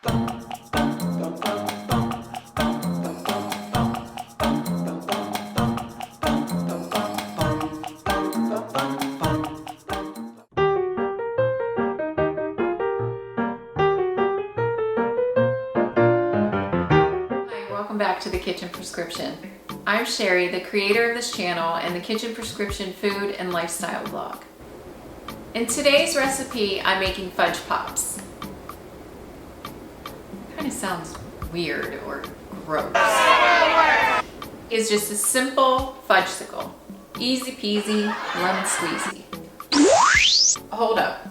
Welcome back to the Kitchen Prescription. I'm Sherry, the creator of this channel and the Kitchen Prescription food and lifestyle blog. In today's recipe, I'm making fudge pops. Kind of sounds weird or gross. It's just a simple fudgesicle. Easy peasy, lemon squeezy. Hold up.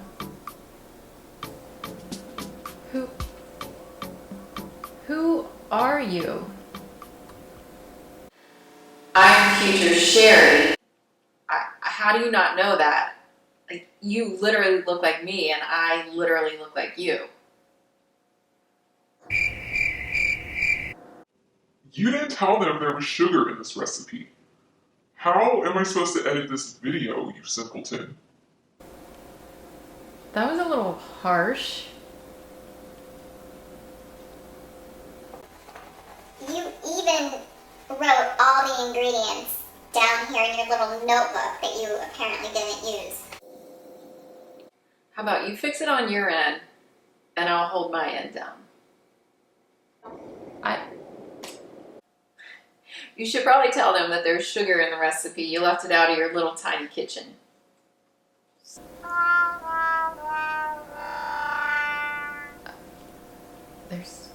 Who are you? I'm teacher Sherry. How do you not know that? Like, you literally look like me and I literally look like you. You didn't tell them there was sugar in this recipe. How am I supposed to edit this video, you simpleton? That was a little harsh. You even wrote all the ingredients down here in your little notebook that you apparently didn't use. How about you fix it on your end and I'll hold my end down. You should probably tell them that there's sugar in the recipe. You left it out of your little tiny kitchen. There's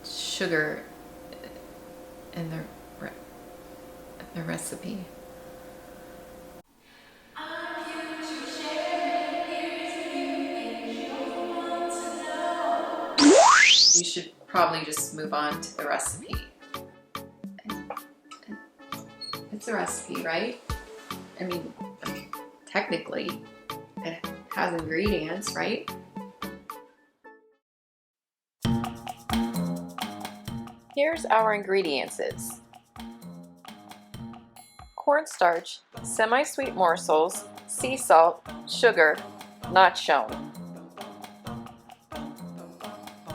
sugar in the recipe. You should probably just move on to the recipe. It's a recipe, right? I mean, technically, it has ingredients, right? Here's our ingredients. Cornstarch, semi-sweet morsels, sea salt, sugar, not shown.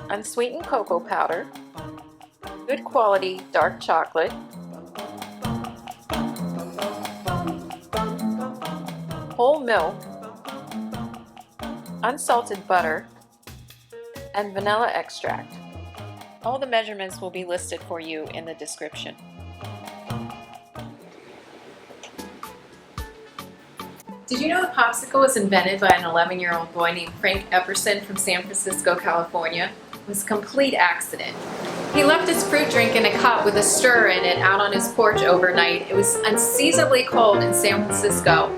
Unsweetened cocoa powder, good quality dark chocolate, whole milk, unsalted butter, and vanilla extract. All the measurements will be listed for you in the description. Did you know the popsicle was invented by an 11-year-old boy named Frank Epperson from San Francisco, California? It was a complete accident. He left his fruit drink in a cup with a stirrer in it out on his porch overnight. It was unseasonably cold in San Francisco.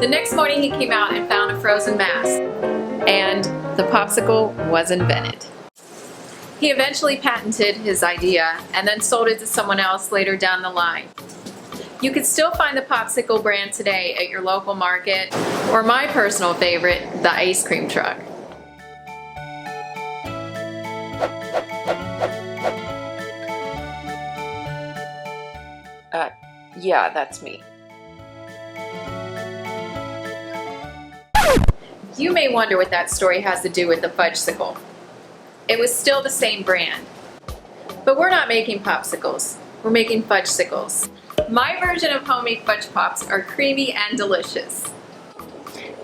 The next morning he came out and found a frozen mass, and the popsicle was invented. He eventually patented his idea and then sold it to someone else later down the line. You can still find the Popsicle brand today at your local market, or my personal favorite, the ice cream truck. Yeah, that's me. You may wonder what that story has to do with the Fudgesicle. It was still the same brand. But we're not making popsicles, we're making Fudgesicles. My version of homemade fudge pops are creamy and delicious.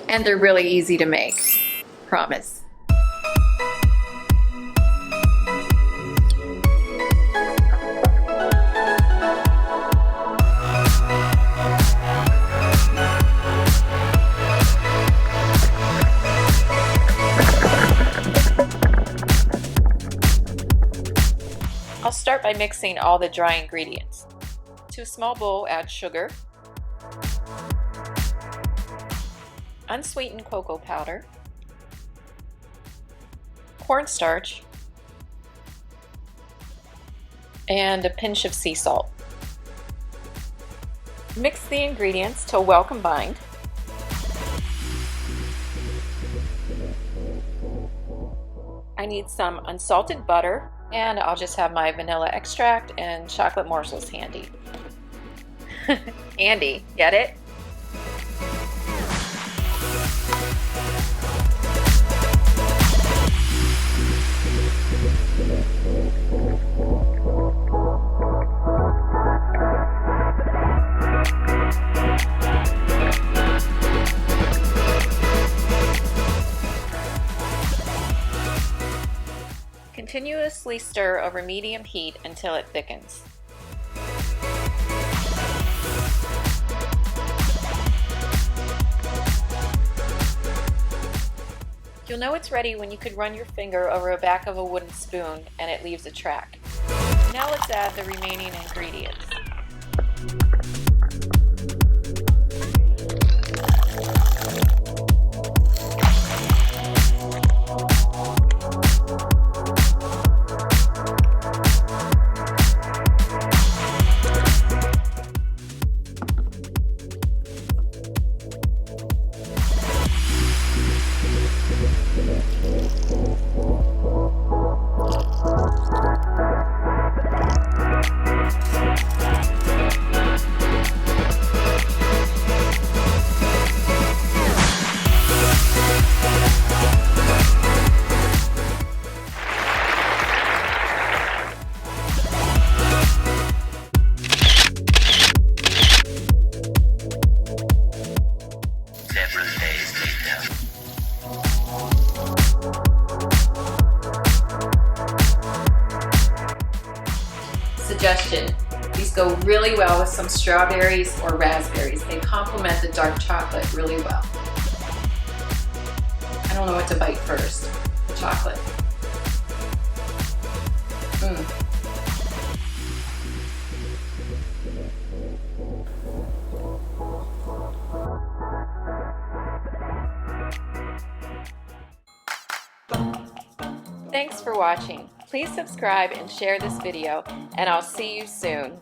And they're really easy to make, promise. I'll start by mixing all the dry ingredients. To a small bowl, add sugar, unsweetened cocoa powder, cornstarch, and a pinch of sea salt. Mix the ingredients till well combined. I need some unsalted butter, and I'll just have my vanilla extract and chocolate morsels handy. Andy, get it? Continuously stir over medium heat until it thickens. You'll know it's ready when you could run your finger over the back of a wooden spoon and it leaves a track. Now let's add the remaining ingredients. Suggestion: these go really well with some strawberries or raspberries. They complement the dark chocolate really well. I don't know what to bite first. The chocolate. Thanks for watching. Please subscribe and share this video, and I'll see you soon.